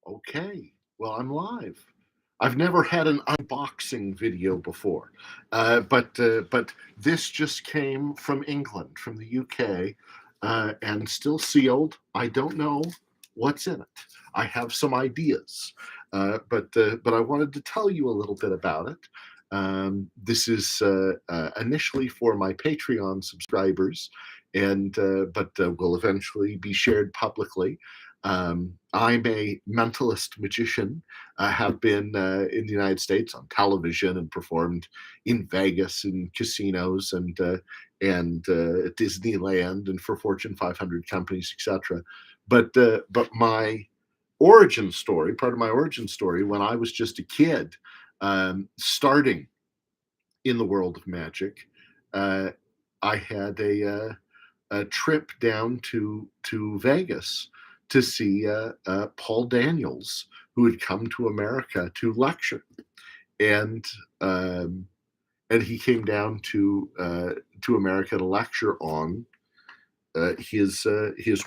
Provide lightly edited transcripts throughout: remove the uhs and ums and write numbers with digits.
Okay, well, I'm live. I've never had an unboxing video before, but this just came from England, from the UK, and still sealed. I don't know what's in it. I have some ideas, but I wanted to tell you a little bit about it. This is initially for my Patreon subscribers, and but will eventually be shared publicly. I'm a mentalist magician. I have been in the United States on television and performed in Vegas and casinos and Disneyland and for Fortune 500 companies, etc. But my origin story, part of my origin story, when I was just a kid, starting in the world of magic, uh, I had a trip down to Vegas to see Paul Daniels, who had come to America to lecture, and um, and he came down to America to lecture on his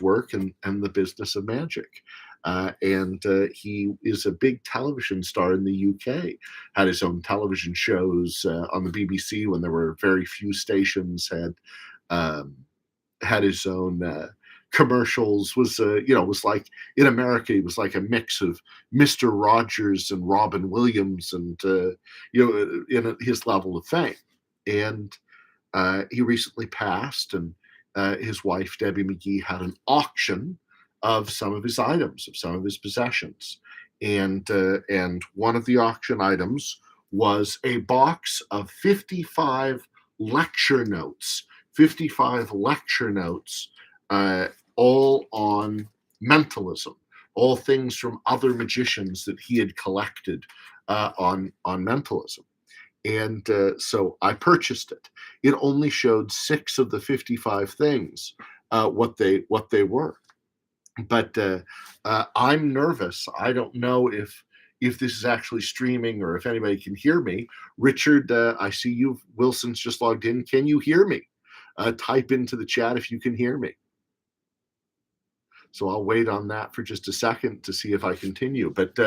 work and the business of magic. And he is a big television star in the UK. Had his own television shows on the BBC when there were very few stations. Um, had his own commercials. Was like in America, he was like a mix of Mr. Rogers and Robin Williams, and in his level of fame. And he recently passed, and his wife Debbie McGee had an auction of some of his items, of some of his possessions, and one of the auction items was a box of 55 lecture notes 55 lecture notes, all on mentalism, all things from other magicians that he had collected on mentalism. And so I purchased it. It only showed 6 of the 55 things, what they were. But I'm nervous. I don't know if this is actually streaming or if anybody can hear me. Richard, I see you. Wilson's just logged in. Can you hear me? Type into the chat if you can hear me. So I'll wait on that for just a second to see if I continue. But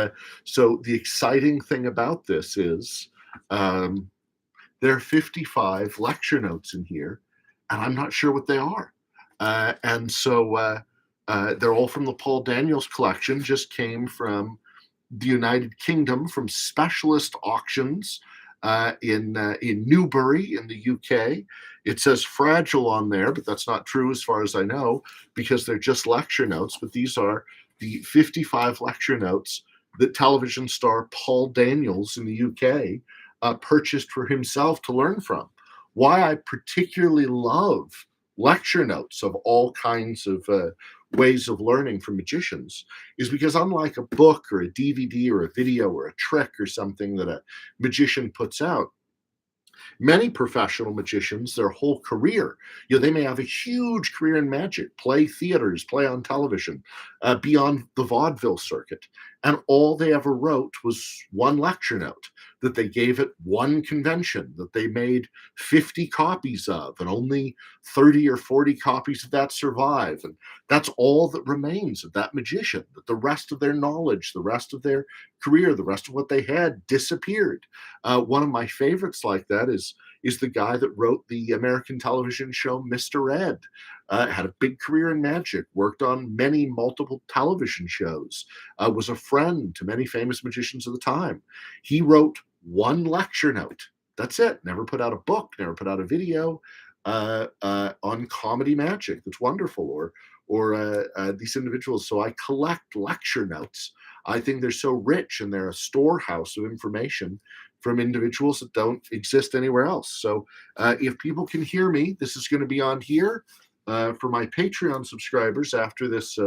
so the exciting thing about this is there are 55 lecture notes in here, and I'm not sure what they are. And so they're all from the Paul Daniels collection, just came from the United Kingdom, from specialist auctions in Newbury in the UK. It says fragile on there, but that's not true as far as I know, because they're just lecture notes. But these are the 55 lecture notes that television star Paul Daniels in the UK purchased for himself to learn from. Why I particularly love lecture notes of all kinds of ways of learning from magicians is because, unlike a book or a DVD or a video or a trick or something that a magician puts out, many professional magicians, their whole career, they may have a huge career in magic, play theaters, play on television, be on the vaudeville circuit, and all they ever wrote was one lecture note that they gave at one convention that they made 50 copies of, and only 30 or 40 copies of that survive. And that's all that remains of that magician, that the rest of their knowledge, the rest of their career, the rest of what they had disappeared. One of my favorites like that is the guy that wrote the American television show Mr. Ed. Had a big career in magic, worked on many multiple television shows, was a friend to many famous magicians of the time. He wrote one lecture note. That's it. Never put out a book, never put out a video on comedy magic. That's wonderful. Or these individuals. So I collect lecture notes. I think they're so rich, and they're a storehouse of information from individuals that don't exist anywhere else. So if people can hear me, this is going to be on here for my Patreon subscribers after this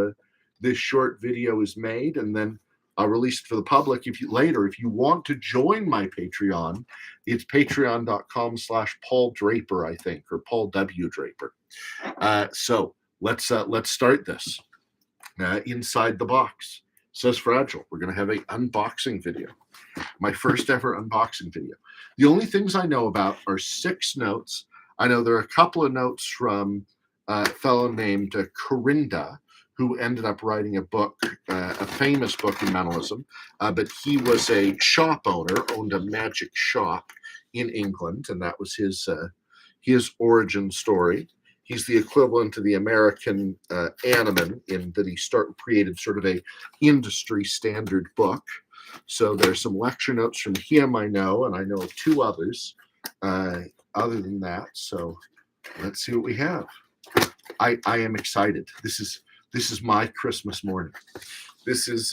short video is made, and then I'll release it for the public if you want to join my Patreon. It's patreon.com/Paul Draper, I think, or Paul W. Draper. So let's start this. Inside the box says fragile. We're going to have an unboxing video. My first ever unboxing video. The only things I know about are 6 notes. I know there are a couple of notes from a fellow named Corinda, who ended up writing a book, a famous book in mentalism. But he was a shop owner, owned a magic shop in England, and that was his origin story. He's the equivalent to the American Animan in that he created sort of a industry standard book. So there's some lecture notes from him I know, and I know of two others other than that. So let's see what we have. I am excited. This is my Christmas morning. This is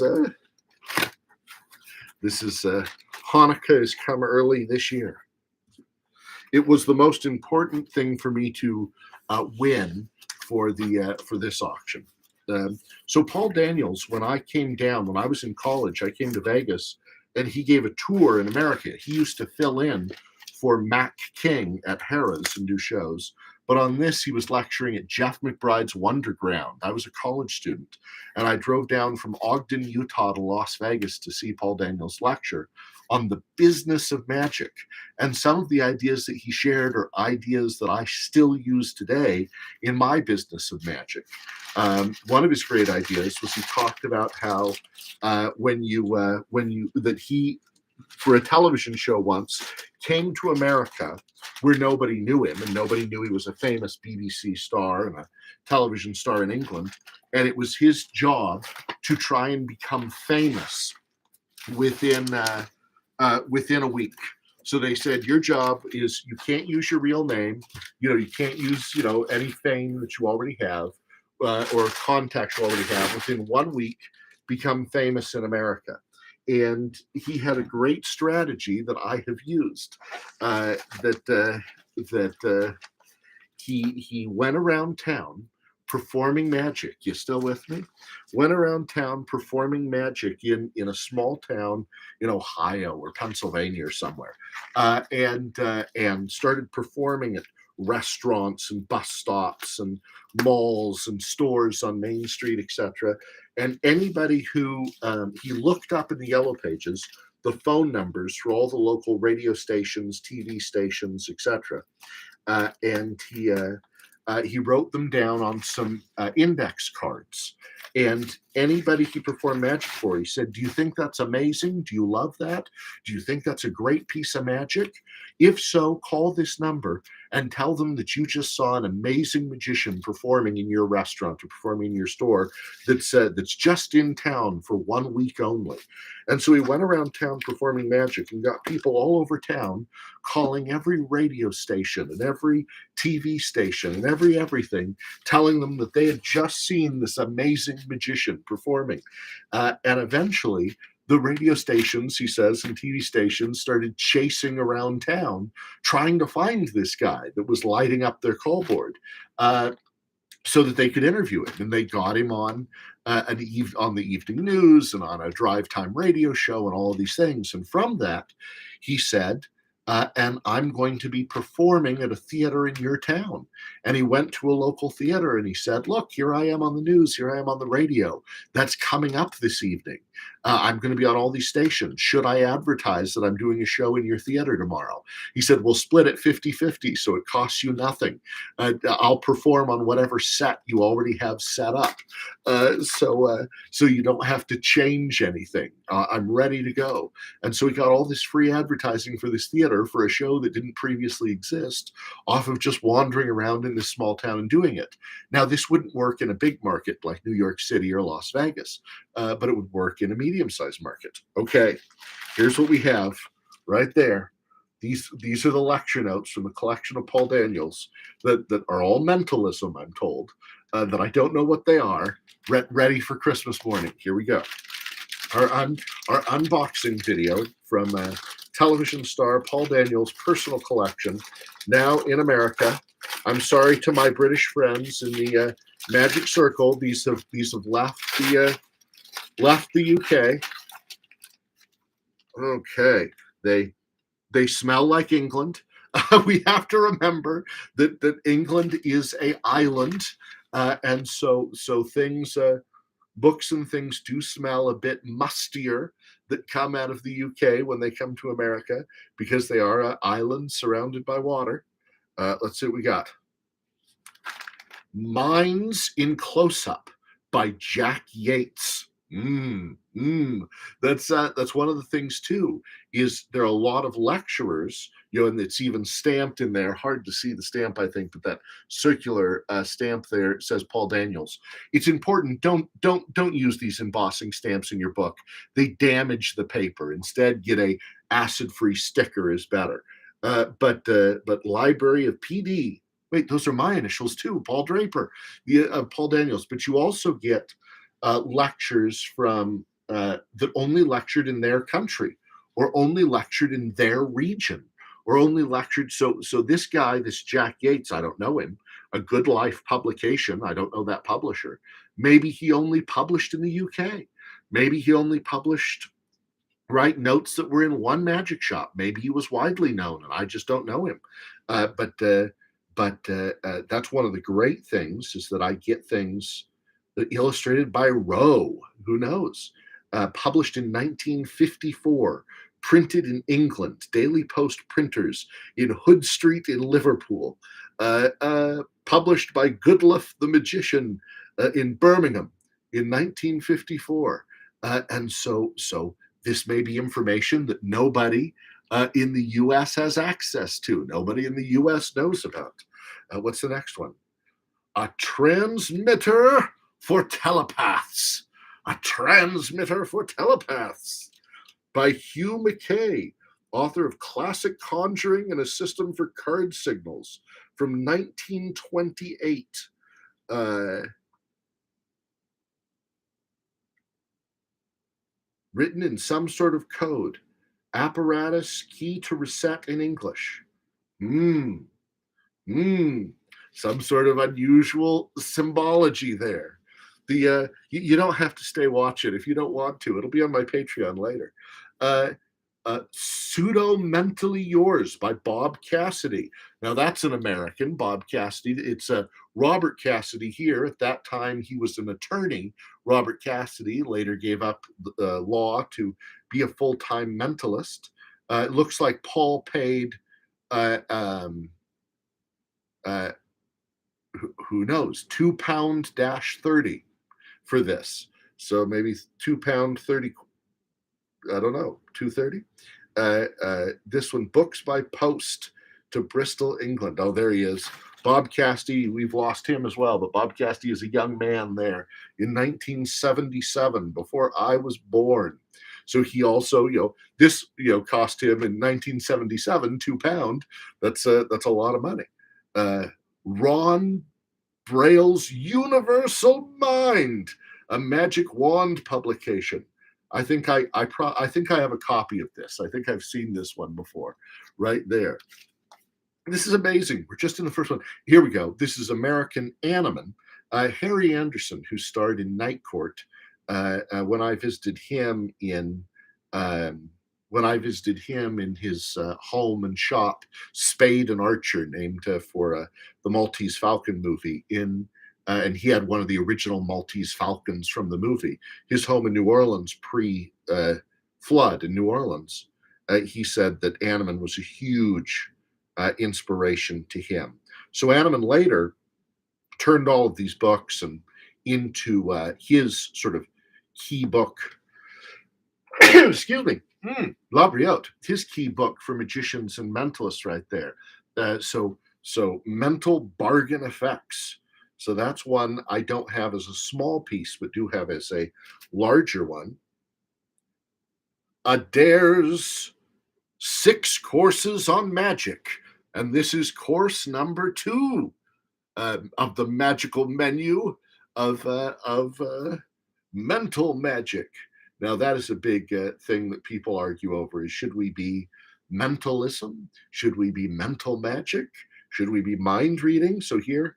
Hanukkah has come early this year. It was the most important thing for me to win for this auction. So Paul Daniels, when I was in college, I came to Vegas, and he gave a tour in America. He used to fill in for Mac King at Harrah's and do shows. But on this, he was lecturing at Jeff McBride's Wonderground. I was a college student, and I drove down from Ogden, Utah to Las Vegas to see Paul Daniels lecture on the business of magic. And some of the ideas that he shared are ideas that I still use today in my business of magic. One of his great ideas was he talked about how he, for a television show once, came to America where nobody knew him, and nobody knew he was a famous BBC star and a television star in England. And it was his job to try and become famous within a week. So they said, your job is, you can't use your real name, you can't use any fame that you already have or contacts you already have. Within 1 week, become famous in America. And he had a great strategy that I have used. He went around town performing magic. You still with me? Went around town performing magic in a small town in Ohio or Pennsylvania or somewhere, and started performing at restaurants and bus stops and malls and stores on Main Street, etc. And anybody who he looked up in the yellow pages the phone numbers for all the local radio stations, TV stations, etc. And he wrote them down on some index cards. And anybody he performed magic for, he said, do you think that's amazing? Do you love that? Do you think that's a great piece of magic? If so, call this number and tell them that you just saw an amazing magician performing in your restaurant or performing in your store that's just in town for 1 week only. And so he went around town performing magic and got people all over town calling every radio station and every TV station and everything, telling them that they had just seen this amazing magician performing. And eventually, the radio stations, he says, and TV stations started chasing around town, trying to find this guy that was lighting up their call board so that they could interview him. And they got him on on the evening news and on a drive time radio show and all of these things. And from that, he said, and I'm going to be performing at a theater in your town. And he went to a local theater and he said, look, here I am on the news. Here I am on the radio. That's coming up this evening. I'm going to be on all these stations. Should I advertise that I'm doing a show in your theater tomorrow? He said, we'll split it 50-50, so it costs you nothing. I'll perform on whatever set you already have set up. So you don't have to change anything. I'm ready to go. And so he got all this free advertising for this theater for a show that didn't previously exist off of just wandering around in this small town and doing it. Now, this wouldn't work in a big market like New York City or Las Vegas, but it would work in a medium-sized market. Okay, here's what we have right there. These are the lecture notes from the collection of Paul Daniels that are all mentalism, I'm told, that I don't know what they are, ready for Christmas morning. Here we go. Our unboxing video from television star Paul Daniels' personal collection, now in America. I'm sorry to my British friends in the Magic Circle. These have left the UK. Okay, they smell like England. We have to remember that England is an island, and so things, books and things do smell a bit mustier that come out of the UK when they come to America because they are an island surrounded by water. Let's see what we got. Minds in Close-Up by Jack Yates. That's one of the things too. Is there are a lot of lecturers, and it's even stamped in there. Hard to see the stamp, I think, but that circular stamp there says Paul Daniels. It's important. Don't use these embossing stamps in your book. They damage the paper. Instead, get a acid-free sticker is better. But Library of PD. Wait, those are my initials too, Paul Draper, Paul Daniels. But you also get lectures from that only lectured in their country, or only lectured in their region, or only lectured. So this guy, this Jack Yates, I don't know him. A Good Life publication, I don't know that publisher. Maybe he only published in the UK. Maybe he only published notes that were in one magic shop. Maybe he was widely known, and I just don't know him. But that's one of the great things, is that I get things illustrated by Rowe. Who knows? Published in 1954, printed in England, Daily Post printers in Hood Street in Liverpool. Published by Goodliff the Magician in Birmingham in 1954. And so this may be information that nobody in the US has access to. Nobody in the US knows about. What's the next one? A transmitter for telepaths. A transmitter for telepaths by Hugh McKay, author of Classic Conjuring and a System for Card Signals from 1928. Written in some sort of code. Apparatus, key to reset in English. Some sort of unusual symbology there. You don't have to stay watch it if you don't want to. It'll be on my Patreon later. Pseudo Mentally Yours by Bob Cassidy. Now that's an American, Bob Cassidy. It's Robert Cassidy here. At that time, he was an attorney. Robert Cassidy later gave up law to be a full-time mentalist. It looks like Paul paid, who knows, £2-30 for this. So maybe £2.30. I don't know, 230. This one, Books by Post to Bristol, England. Oh, there he is. Bob Cassidy, we've lost him as well, but Bob Cassidy is a young man there in 1977, before I was born. So he also, this, cost him in 1977, £2. That's a lot of money. Ron Braille's Universal Mind, a Magic Wand publication. I think I have a copy of this. I think I've seen this one before, right there. This is amazing. We're just in the first one. Here we go. This is American Animan. Harry Anderson, who starred in Night Court. When I visited him in his home and shop, Spade and Archer, named for the Maltese Falcon movie, and he had one of the original Maltese Falcons from the movie. His home in New Orleans pre-flood in New Orleans. He said that Animan was a huge inspiration to him. So Animan later turned all of these books and into his sort of key book. Excuse me. La Briotte, his key book for magicians and mentalists, right there. So mental bargain effects. So that's one I don't have as a small piece, but do have as a larger one. Adair's 6 courses on magic, and this is course number 2 of the magical menu of mental magic. Now that is a big thing that people argue over: is should we be mentalism? Should we be mental magic? Should we be mind reading? So here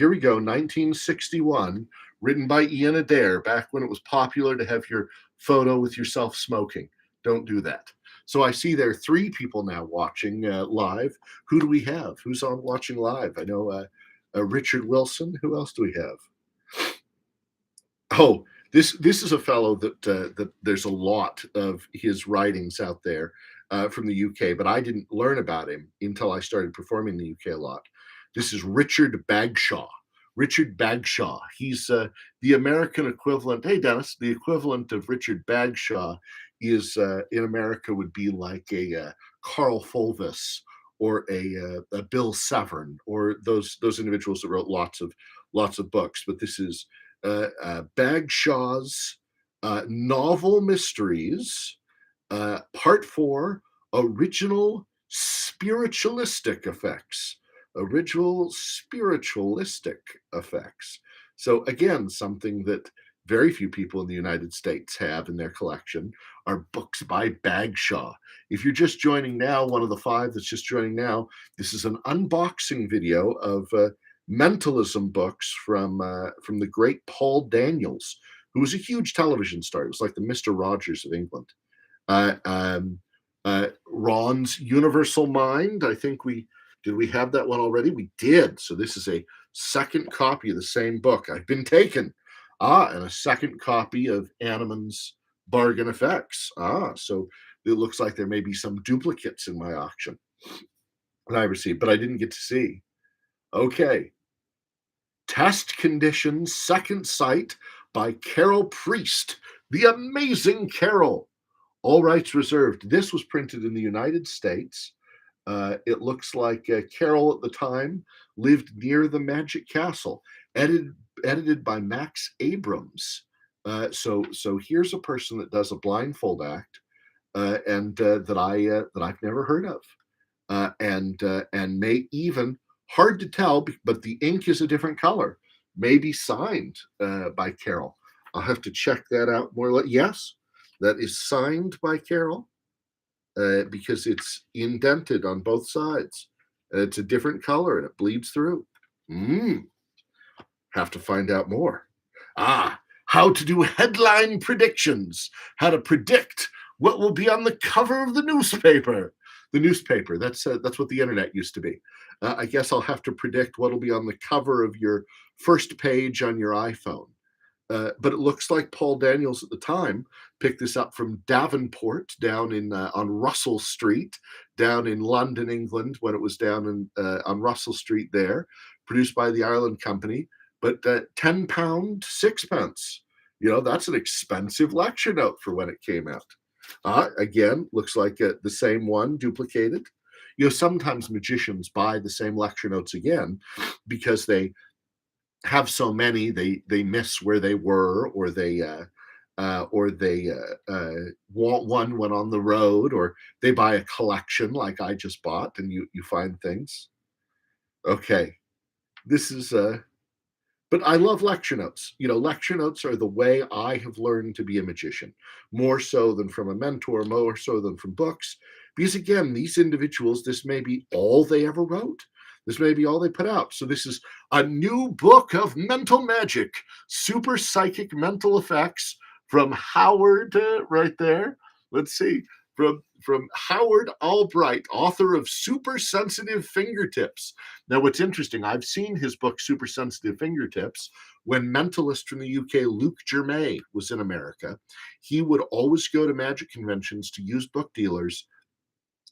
we go, 1961, written by Ian Adair, back when it was popular to have your photo with yourself smoking. Don't do that. So I see there are 3 people now watching live. Who do we have? Who's on watching live? I know Richard Wilson. Who else do we have? Oh, this is a fellow that there's a lot of his writings out there from the UK, but I didn't learn about him until I started performing in the UK a lot. This is Richard Bagshaw. Richard Bagshaw. He's the American equivalent. Hey, Dennis, the equivalent of Richard Bagshaw is in America would be like a Carl Fulvis or a Bill Severn, or those individuals that wrote lots of books. But this is Bagshaw's novel mysteries, part 4, original spiritualistic effects. Original spiritualistic effects. So again, something that very few people in the United States have in their collection are books by Bagshaw. If you're just joining now, one of the 5 that's just joining now, this is an unboxing video of mentalism books from the great Paul Daniels, who was a huge television star. It was like the Mr. Rogers of England. Ron's Universal Mind. I think did we have that one already? We did. So this is a second copy of the same book. I've been taken. And a second copy of Anneman's Bargain Effects. So it looks like there may be some duplicates in my auction that I received, but I didn't get to see. Okay. Test Conditions, Second Sight by Carol Priest. The Amazing Carol. All rights reserved. This was printed in the United States. It looks like Carol at the time lived near the Magic Castle, edited by Max Abrams. So here's a person that does a blindfold act, and that I've never heard of, and may even, hard to tell, but the ink is a different color, may be signed by Carol. I'll have to check that out more. Yes, that is signed by Carol. Because it's indented on both sides. It's a different color and it bleeds through. Have to find out more. How to do headline predictions. How to predict what will be on the cover of the newspaper. The newspaper, that's what the internet used to be. I guess I'll have to predict what will be on the cover of your first page on your iPhone. But it looks like Paul Daniels at the time picked this up from Davenport down in on Russell Street, down in London, England, when it was down on Russell Street there, produced by the Ireland Company. But £10, 6pence. That's an expensive lecture note for when it came out. Again, looks like the same one, duplicated. Sometimes magicians buy the same lecture notes again because they have so many, they miss where they were, or they want one when on the road, or they buy a collection like I just bought, and you find things. Okay, this is but I love lecture notes. Lecture notes are the way I have learned to be a magician, more so than from a mentor, more so than from books, because again, these individuals, this may be all they ever wrote. This may be all they put out. So this is a new book of mental magic, super psychic mental effects from Howard, right there. Let's see, from Howard Albright, author of Super Sensitive Fingertips. Now, what's interesting, I've seen his book, Super Sensitive Fingertips, when mentalist from the UK, Luke Germain, was in America. He would always go to magic conventions to use book dealers,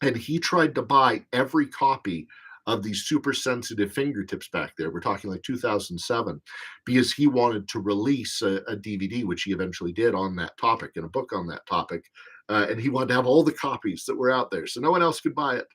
and he tried to buy every copy of these Super Sensitive Fingertips back there. We're talking like 2007, because he wanted to release a DVD, which he eventually did, on that topic, and a book on that topic. And he wanted to have all the copies that were out there, so no one else could buy it.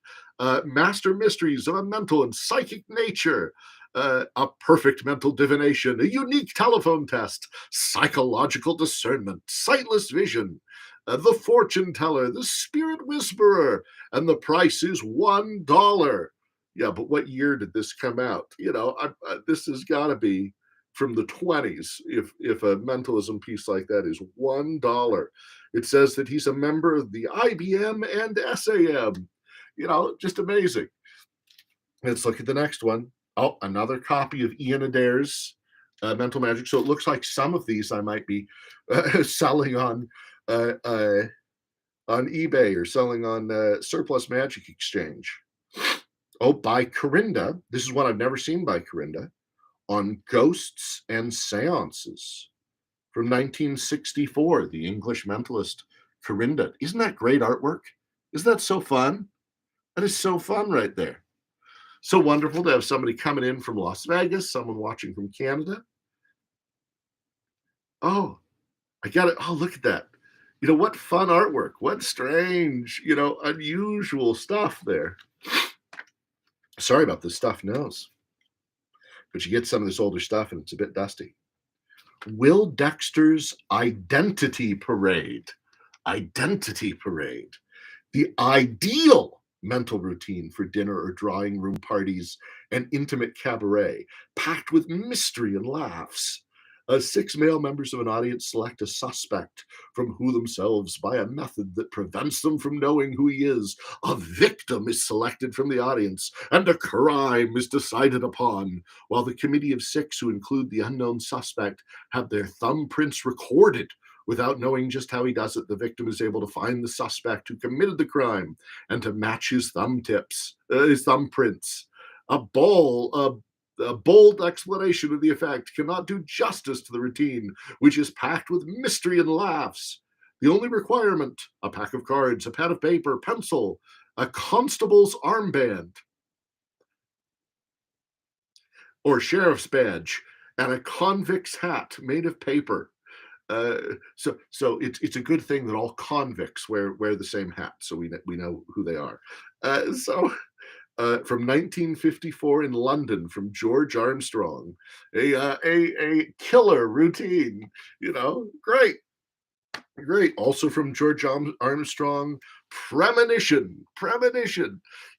Master Mysteries of a Mental and Psychic Nature, a perfect mental divination, a unique telephone test, psychological discernment, sightless vision, the fortune teller, the spirit whisperer, and the price is $1. Yeah, but what year did this come out? This has got to be from the 20s if a mentalism piece like that is $1. It says that he's a member of the IBM and SAM. Just amazing. Let's look at the next one. Oh, another copy of Ian Adair's Mental Magic. So it looks like some of these I might be selling on eBay, or selling on Surplus Magic Exchange. Oh, by Corinda. This is one I've never seen by Corinda, on Ghosts and Seances from 1964, the English mentalist Corinda. Isn't that great artwork? Isn't that so fun? That is so fun right there. So wonderful to have somebody coming in from Las Vegas, someone watching from Canada. Oh, I got it. Oh, look at that. What fun artwork. What strange, unusual stuff there. Sorry about this stuff nose, but you get some of this older stuff and it's a bit dusty. Will Dexter's Identity Parade. Identity Parade. The ideal mental routine for dinner or drawing room parties and intimate cabaret, packed with mystery and laughs. 6 male members of an audience select a suspect from who themselves by a method that prevents them from knowing who he is. A victim is selected from the audience, and a crime is decided upon, while the committee of 6, who include the unknown suspect, have their thumbprints recorded. Without knowing just how he does it, the victim is able to find the suspect who committed the crime and to match his his thumbprints. A bold explanation of the effect cannot do justice to the routine, which is packed with mystery and laughs. The only requirement: a pack of cards, a pad of paper, pencil, a constable's armband or sheriff's badge, and a convict's hat made of paper. So it's a good thing that all convicts wear the same hat, so we know who they are. From 1954 in London, from George Armstrong, a killer routine. Great. Also from George Armstrong, premonition.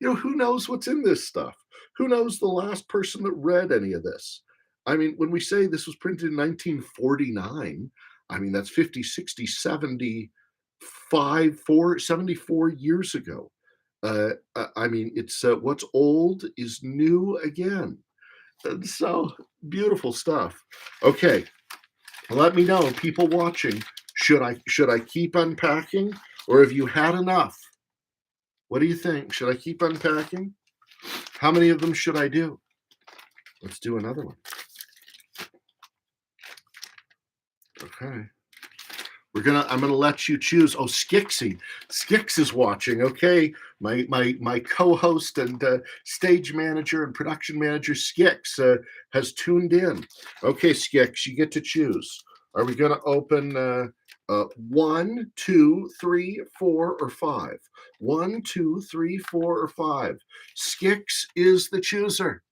Who knows what's in this stuff? Who knows the last person that read any of this? I mean, when we say this was printed in 1949, I mean, that's 50, 60, 74 years ago. I mean, it's what's old is new again. And so beautiful stuff. Okay, let me know, people watching, should I keep unpacking, or have you had enough? What do you think? Should I keep unpacking? How many of them should I do? Let's do another one. Okay. I'm gonna let you choose. Oh, Skix is watching. Okay, my co-host and stage manager and production manager Skix has tuned in. Okay, Skix, you get to choose. Are we gonna open 1, 2, 3, 4, or 5? 1, 2, 3, 4, or 5. Skix is the chooser.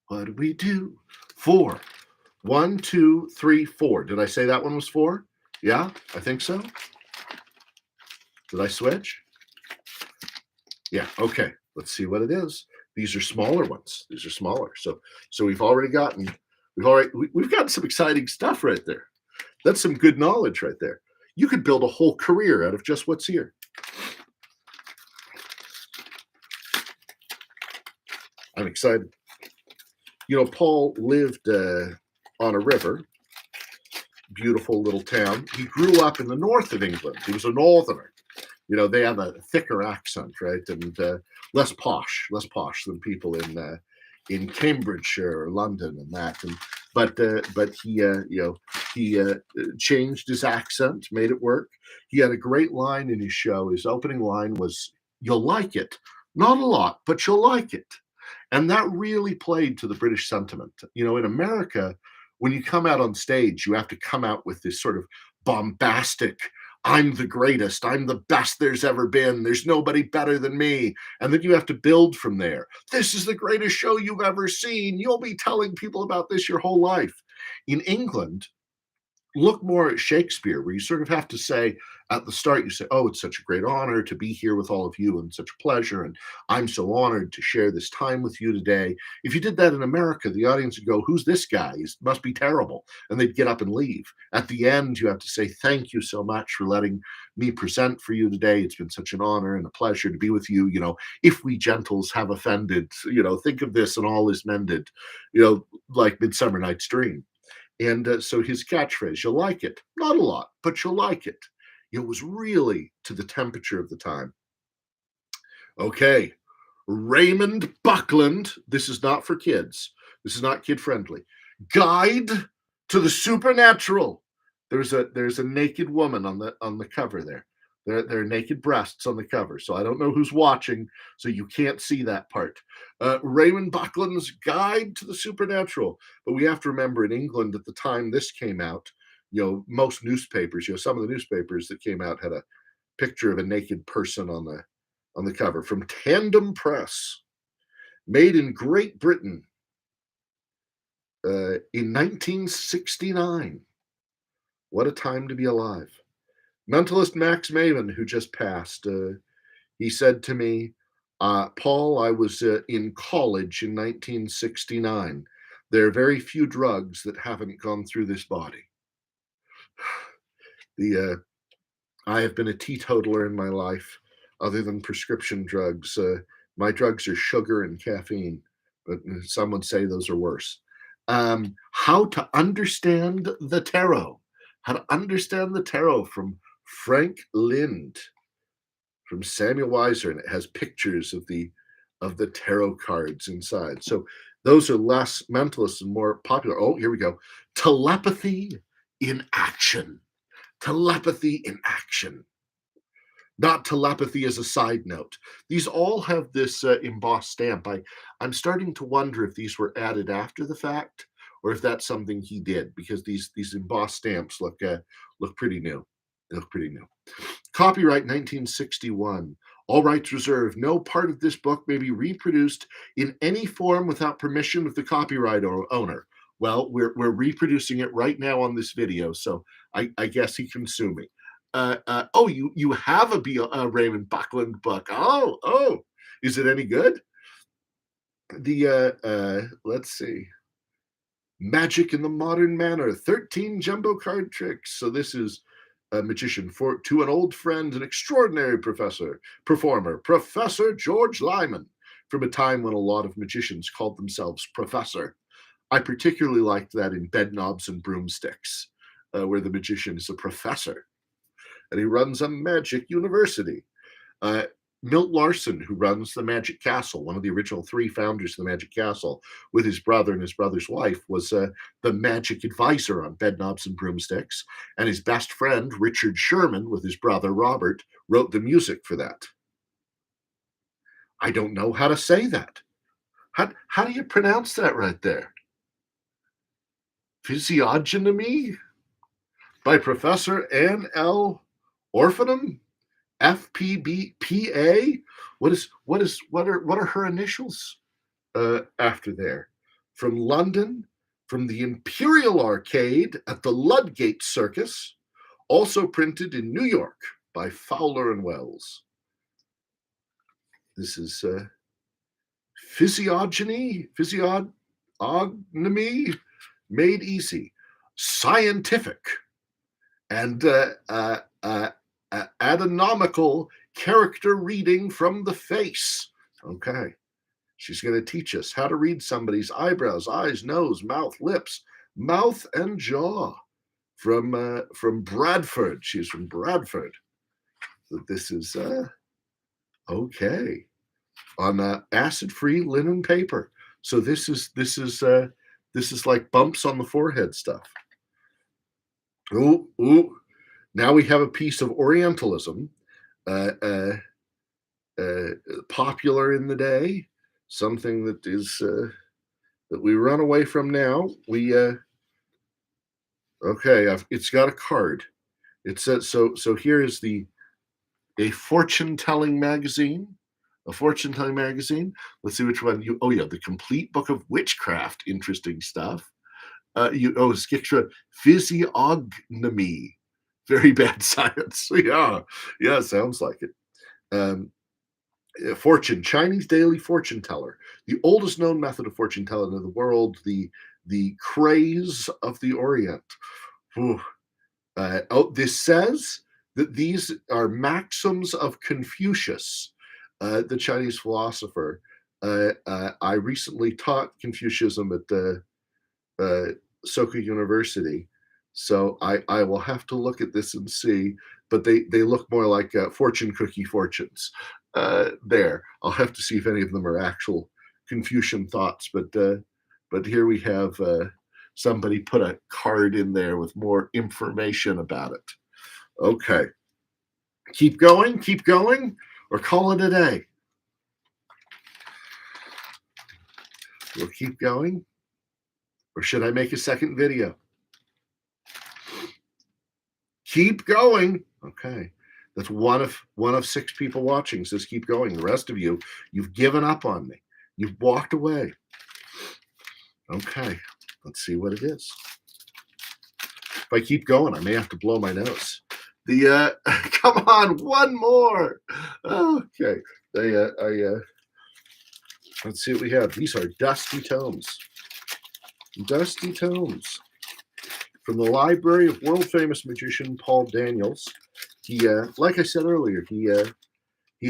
What do we do? 4. 1, 2, 3, 4. Did I say that one was 4? Yeah, I think so. Did I switch? Yeah, okay. Let's see what it is. These are smaller ones. These are smaller. So we've gotten some exciting stuff right there. That's some good knowledge right there. You could build a whole career out of just what's here. I'm excited. Paul lived on a river, beautiful little town. He grew up in the north of England. He was a northerner. They have a thicker accent, right, and less posh than people in Cambridgeshire or London and that. But he changed his accent, made it work. He had a great line in his show. His opening line was, "You'll like it, not a lot, but you'll like it." And that really played to the British sentiment. In America, when you come out on stage, you have to come out with this sort of bombastic, "I'm the greatest, I'm the best there's ever been, there's nobody better than me." And then you have to build from there. "This is the greatest show you've ever seen. You'll be telling people about this your whole life." In England, look more at Shakespeare, where you sort of have to say at the start, you say, "Oh, it's such a great honor to be here with all of you and such a pleasure. And I'm so honored to share this time with you today." If you did that in America, the audience would go, "Who's this guy? He must be terrible." And they'd get up and leave. At the end, you have to say, "Thank you so much for letting me present for you today. It's been such an honor and a pleasure to be with you. If we gentles have offended, think of this and all is mended, like Midsummer Night's Dream." And so his catchphrase, "You'll like it, not a lot, but you'll like it," was really to the temperature of the time. Okay, Raymond Buckland. This is not for kids. This is not kid friendly. Guide to the Supernatural. There's a naked woman on the cover there. There are naked breasts on the cover, so I don't know who's watching, so you can't see that part. Raymond Buckland's Guide to the Supernatural. But we have to remember, in England at the time this came out, most newspapers, some of the newspapers that came out had a picture of a naked person on the cover. From Tandem Press, made in Great Britain in 1969. What a time to be alive. Mentalist Max Maven, who just passed, he said to me, Paul, I was in college in 1969. There are very few drugs that haven't gone through this body. I have been a teetotaler in my life, other than prescription drugs. My drugs are sugar and caffeine, but some would say those are worse. How to Understand the Tarot. How to Understand the Tarot from Frank Lind, from Samuel Weiser, and it has pictures of the tarot cards inside. So those are less mentalist and more popular. Oh, here we go. Telepathy in Action. Telepathy in Action. Not telepathy as a side note. These all have this embossed stamp. I'm starting to wonder if these were added after the fact or if that's something he did, because these embossed stamps look pretty new. They look pretty new. Copyright 1961. All rights reserved. No part of this book may be reproduced in any form without permission of the copyright owner. Well, we're reproducing it right now on this video, so I guess he can sue me. Oh, you have a Raymond Buckland book. Oh, is it any good? Let's see. Magic in the Modern Manner, 13 jumbo card tricks. So this is a magician to an old friend, an extraordinary performer, Professor George Lyman, from a time when a lot of magicians called themselves Professor. I particularly liked that in Bedknobs and Broomsticks, where the magician is a professor, and he runs a magic university. Milt Larson, who runs the Magic Castle, one of the original 3 founders of the Magic Castle, with his brother and his brother's wife, was the magic advisor on Bedknobs and Broomsticks. And his best friend, Richard Sherman, with his brother Robert, wrote the music for that. I don't know how to say that. How do you pronounce that right there? Physiognomy by Professor Anne L. Orphanum? FPBPA. What are her initials after there? From London, from the Imperial Arcade at the Ludgate Circus, also printed in New York by Fowler and Wells. This is physiognomy made easy, scientific, and anatomical character reading from the face. Okay. She's going to teach us how to read somebody's eyebrows, eyes, nose, mouth, lips, mouth, and jaw. From Bradford. She's from Bradford. This is okay. On acid-free linen paper. So this is like bumps on the forehead stuff. Ooh. Now we have a piece of Orientalism, popular in the day, something that is that we run away from now. It's got a card. It says so. Here is a fortune-telling magazine. A fortune-telling magazine. Let's see which one you. Oh yeah, the Complete Book of Witchcraft. Interesting stuff. Physiognomy. Very bad science. Yeah, sounds like it. Fortune, Chinese daily fortune teller, the oldest known method of fortune telling in the world, the craze of the Orient. This says that these are maxims of Confucius, the Chinese philosopher. I recently taught Confucianism at Soka University. So I will have to look at this and see, but they look more like fortune cookie fortunes. There, I'll have to see if any of them are actual Confucian thoughts. But here we have somebody put a card in there with more information about it. Okay. keep going, or call it a day? We'll keep going, or should I make a second video? Keep going. Okay. That's one of 6 people watching says keep going. The rest of you, you've given up on me. You've walked away. Okay. Let's see what it is. If I keep going, I may have to blow my nose. The come on, one more. Okay. Let's see what we have. These are dusty tomes. Dusty tomes from the library of world famous magician Paul Daniels. He, like I said earlier, he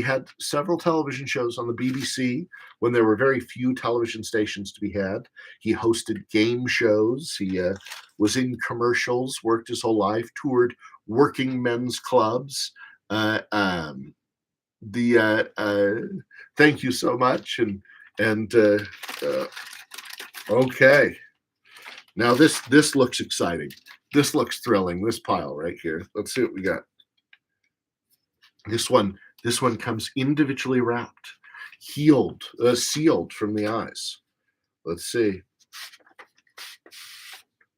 had several television shows on the BBC when there were very few television stations to be had. He hosted game shows. He was in commercials, worked his whole life, toured working men's clubs. Thank you so much. And okay. Now this looks exciting. This looks thrilling. This pile right here. Let's see what we got. This one comes individually wrapped, sealed from the eyes. Let's see.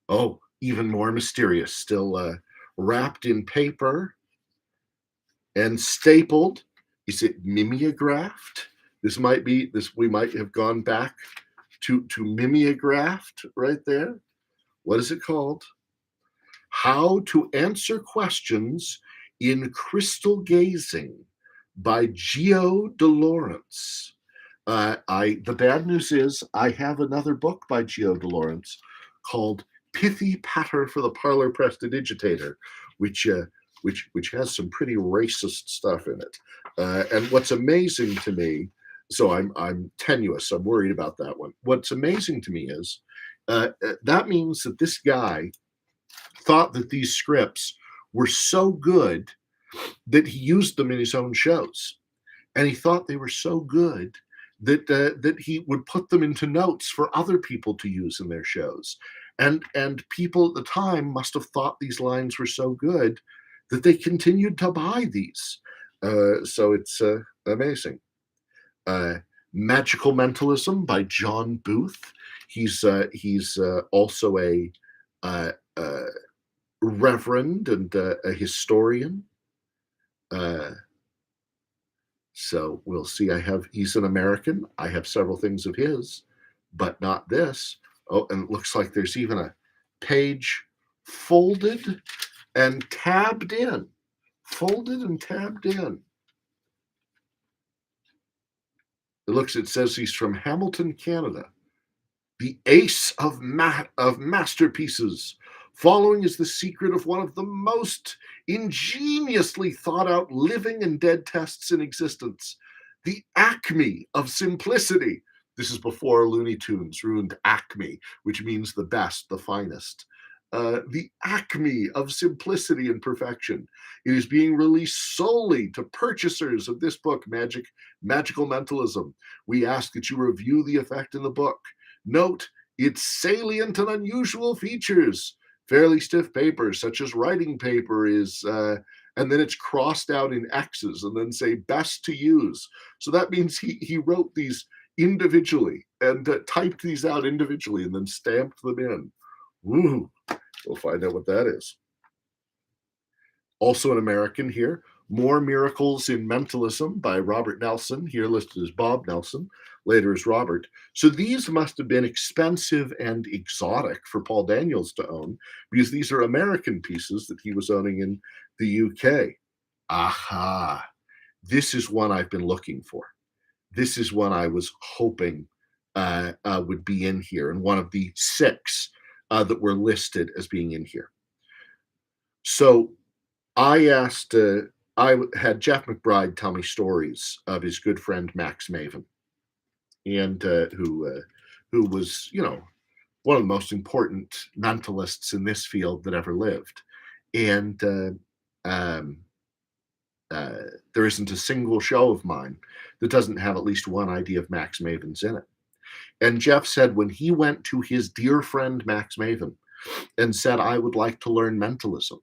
Oh, even more mysterious. Still wrapped in paper and stapled. Is it mimeographed? We might have gone back to mimeographed right there. What is it called? How to Answer Questions in Crystal Gazing by Gio de Laurence. The bad news is I have another book by Gio de Laurence called Pithy Patter for the Parlor Prestidigitator, which has some pretty racist stuff in it. And what's amazing to me, so I'm tenuous. I'm worried about that one. What's amazing to me is that means that this guy thought that these scripts were so good that he used them in his own shows, and he thought they were so good that he would put them into notes for other people to use in their shows, and people at the time must have thought these lines were so good that they continued to buy these. So it's amazing. Magical Mentalism by John Booth. He's also a reverend and a historian. So we'll see. He's an American. I have several things of his, but not this. Oh, and it looks like there's even a page folded and tabbed in. Folded and tabbed in. It says he's from Hamilton, Canada. The ace of masterpieces. Following is the secret of one of the most ingeniously thought out living and dead tests in existence. The acme of simplicity. This is before Looney Tunes ruined acme, which means the best, the finest. The acme of simplicity and perfection. It is being released solely to purchasers of this book, Magical Mentalism. We ask that you review the effect in the book. Note its salient and unusual features. Fairly stiff paper, such as writing paper, is, and then it's crossed out in X's and then say best to use. So that means he wrote these individually and typed these out individually and then stamped them in. Woo! We'll find out what that is. Also an American here, More Miracles in Mentalism by Robert Nelson, here listed as Bob Nelson, later as Robert. So these must have been expensive and exotic for Paul Daniels to own, because these are American pieces that he was owning in the UK. Aha! This is one I've been looking for. This is one I was hoping would be in here, and one of the 6 that were listed as being in here. So I had Jeff McBride tell me stories of his good friend Max Maven, and who was, one of the most important mentalists in this field that ever lived. And there isn't a single show of mine that doesn't have at least one idea of Max Maven's in it. And Jeff said when he went to his dear friend Max Maven and said, I would like to learn mentalism,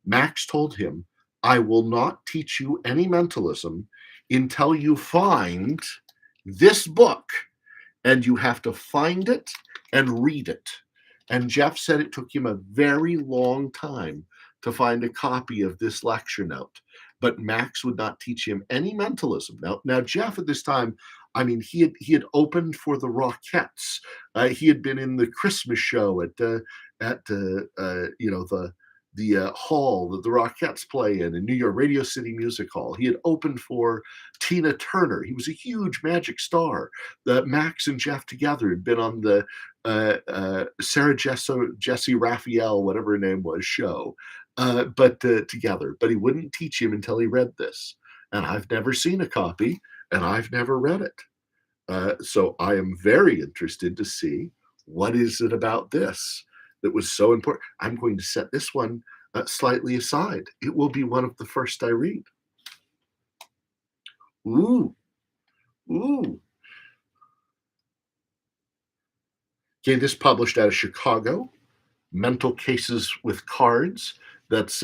Max told him I will not teach you any mentalism until you find this book, and you have to find it and read it. And Jeff said it took him a very long time to find a copy of this lecture note. But Max would not teach him any mentalism. Now Jeff at this time, I mean, he had opened for the Rockettes. He had been in the Christmas show at the hall that the Rockettes play in New York, Radio City Music Hall. He had opened for Tina Turner. He was a huge magic star. Max and Jeff together had been on the Sarah Jesse Raphael, whatever her name was, show, but together. But he wouldn't teach him until he read this. And I've never seen a copy, and I've never read it. So I am very interested to see what is it about this that was so important. I'm going to set this one slightly aside. It will be one of the first I read. Ooh, ooh. Okay, this published out of Chicago. Mental Cases with Cards. That's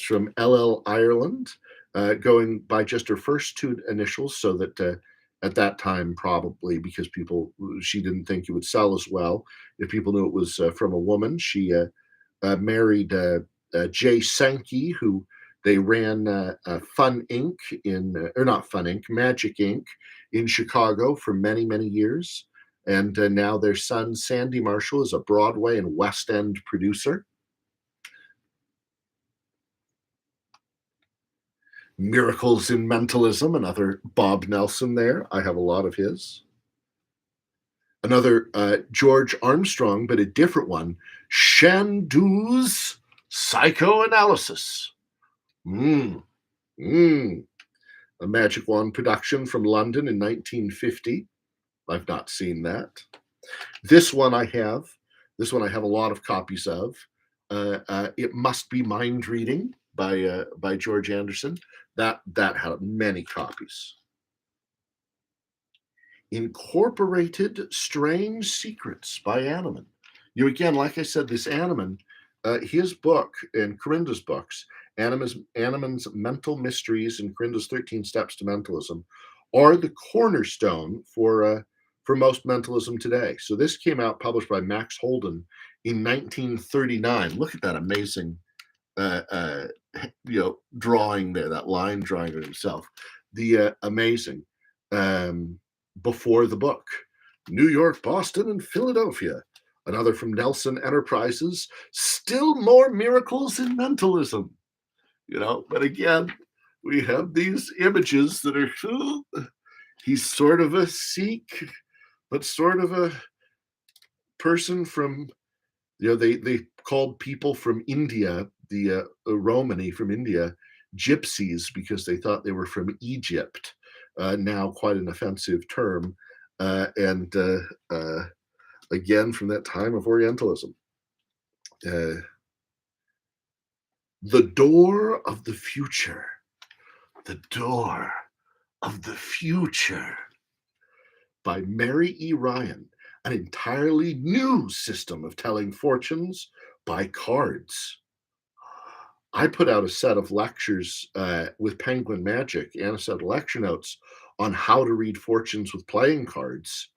from LL Ireland, going by just her first two initials, so that at that time, probably because she didn't think it would sell as well if people knew it was from a woman. She married Jay Sankey, who they ran Fun Inc. or not Fun Inc., Magic Inc. in Chicago for many, many years. And now their son, Sandy Marshall, is a Broadway and West End producer. Miracles in Mentalism, another Bob Nelson there. I have a lot of his. Another George Armstrong, but a different one, Shandu's Psychoanalysis. A Magic Wand production from London in 1950. I've not seen that. This one I have a lot of copies of. It Must Be Mind Reading by George Anderson. That had many copies. Incorporated Strange Secrets by Anneman. Again, like I said, this Anneman, his book and Corinda's books, Anneman's Mental Mysteries and Corinda's 13 Steps to Mentalism, are the cornerstone for most mentalism today. So this came out published by Max Holden in 1939. Look at that amazing drawing there, that line drawing of himself. The amazing before the book, New York, Boston, and Philadelphia. Another from Nelson Enterprises, Still More Miracles in Mentalism. But again, we have these images that are, he's sort of a Sikh, but sort of a person from, they called people from India, the Romani from India, gypsies, because they thought they were from Egypt. Now quite an offensive term. And again, from that time of Orientalism. The Door of the Future. The Door of the Future by Mary E. Ryan, an entirely new system of telling fortunes by cards. I put out a set of lectures with Penguin Magic and a set of lecture notes on how to read fortunes with playing cards.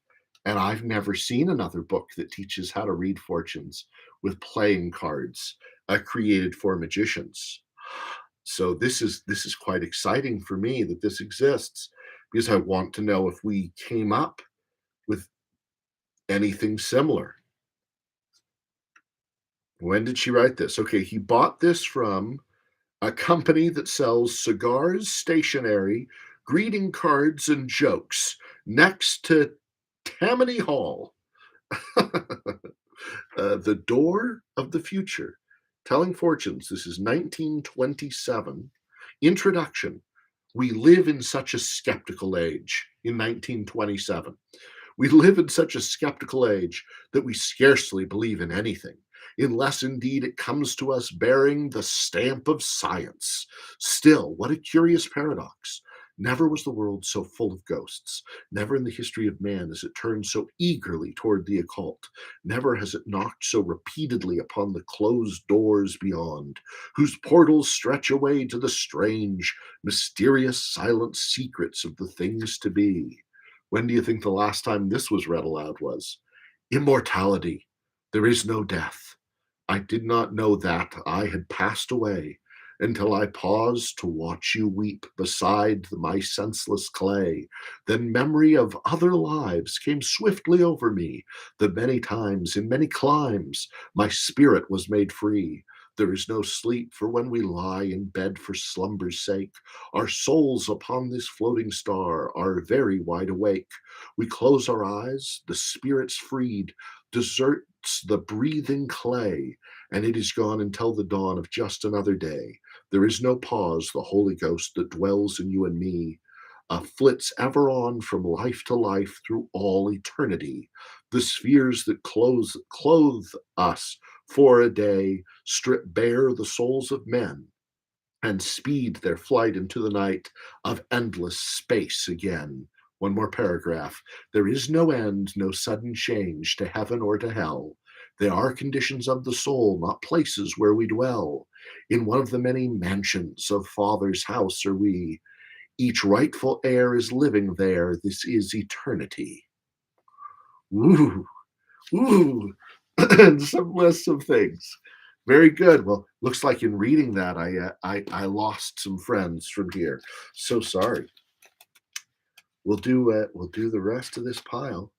And I've never seen another book that teaches how to read fortunes with playing cards created for magicians. So this is quite exciting for me that this exists, because I want to know if we came up with anything similar. When did she write this? Okay, he bought this from a company that sells cigars, stationery, greeting cards, and jokes next to Tammany Hall. The Door of the Future, Telling Fortunes. This is 1927. Introduction. We live in such a skeptical age in 1927. We live in such a skeptical age that we scarcely believe in anything, unless indeed it comes to us bearing the stamp of science. Still, what a curious paradox. Never was the world so full of ghosts. Never in the history of man has it turned so eagerly toward the occult. Never has it knocked so repeatedly upon the closed doors beyond, whose portals stretch away to the strange, mysterious, silent secrets of the things to be. When do you think the last time this was read aloud was? Immortality. There is no death. I did not know that I had passed away until I paused to watch you weep beside my senseless clay. Then memory of other lives came swiftly over me, that many times in many climes my spirit was made free. There is no sleep, for when we lie in bed for slumber's sake, our souls upon this floating star are very wide awake. We close our eyes, the spirit's freed, deserts the breathing clay, and it is gone until the dawn of just another day. There is no pause, the Holy Ghost that dwells in you and me flits ever on from life to life through all eternity. The spheres that clothe us for a day strip bare the souls of men and speed their flight into the night of endless space again. One more paragraph. There is no end, no sudden change to heaven or to hell. They are conditions of the soul, not places where we dwell. In one of the many mansions of Father's house are we. Each rightful heir is living there. This is eternity. Woo, woo, and some lists of things. Very good. Well, looks like in reading that, I lost some friends from here. So sorry. We'll do the rest of this pile.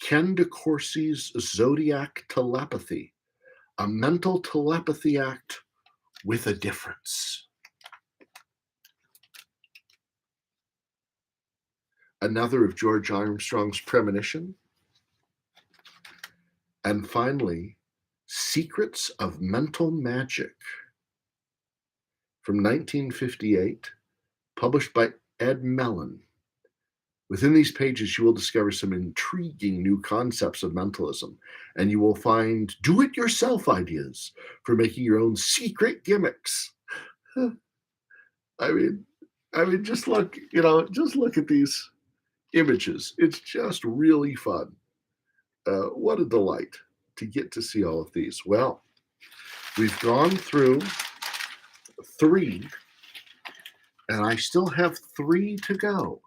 Ken DeCourcy's Zodiac Telepathy, a mental telepathy act with a difference. Another of George Armstrong's Premonition. And finally, Secrets of Mental Magic from 1958, published by Ed Mellon. Within these pages, you will discover some intriguing new concepts of mentalism, and you will find do-it-yourself ideas for making your own secret gimmicks. I mean, just look, just look at these images. It's just really fun. What a delight to get to see all of these. Well, we've gone through 3, and I still have 3 to go.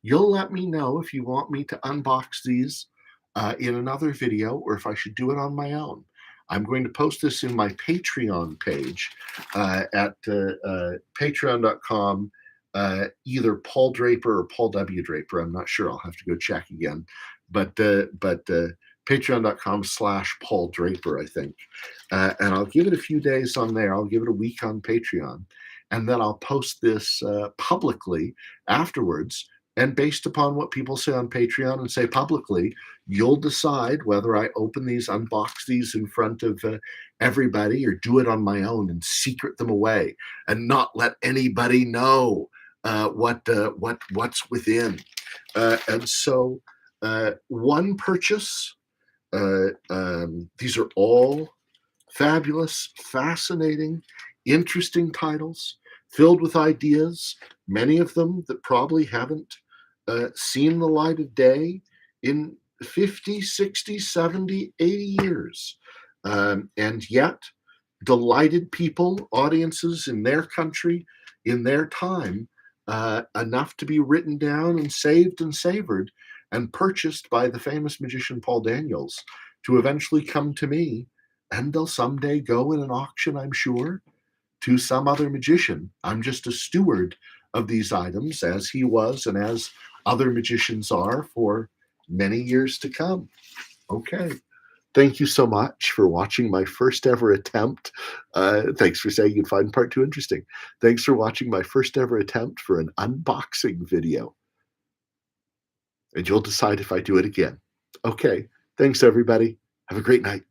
You'll let me know if you want me to unbox these in another video or if I should do it on my own. I'm going to post this in my Patreon page at patreon.com, either Paul Draper or Paul W. Draper. I'm not sure. I'll have to go check again. But patreon.com/Paul Draper, I think. And I'll give it a few days on there. I'll give it a week on Patreon. And then I'll post this publicly afterwards. And based upon what people say on Patreon and say publicly, you'll decide whether I open these, unbox these in front of everybody, or do it on my own and secret them away and not let anybody know what's within. And so, one purchase. These are all fabulous, fascinating, interesting titles filled with ideas, many of them that probably haven't seen the light of day in 50, 60, 70, 80 years. And yet, delighted people, audiences in their country, in their time, enough to be written down and saved and savored and purchased by the famous magician Paul Daniels to eventually come to me. And they'll someday go in an auction, I'm sure, to some other magician. I'm just a steward of these items, as he was and as other magicians are, for many years to come. Okay. Thank you so much for watching my first ever attempt. Thanks for saying you'd find part 2 interesting. Thanks for watching my first ever attempt for an unboxing video. And you'll decide if I do it again. Okay. Thanks, everybody. Have a great night.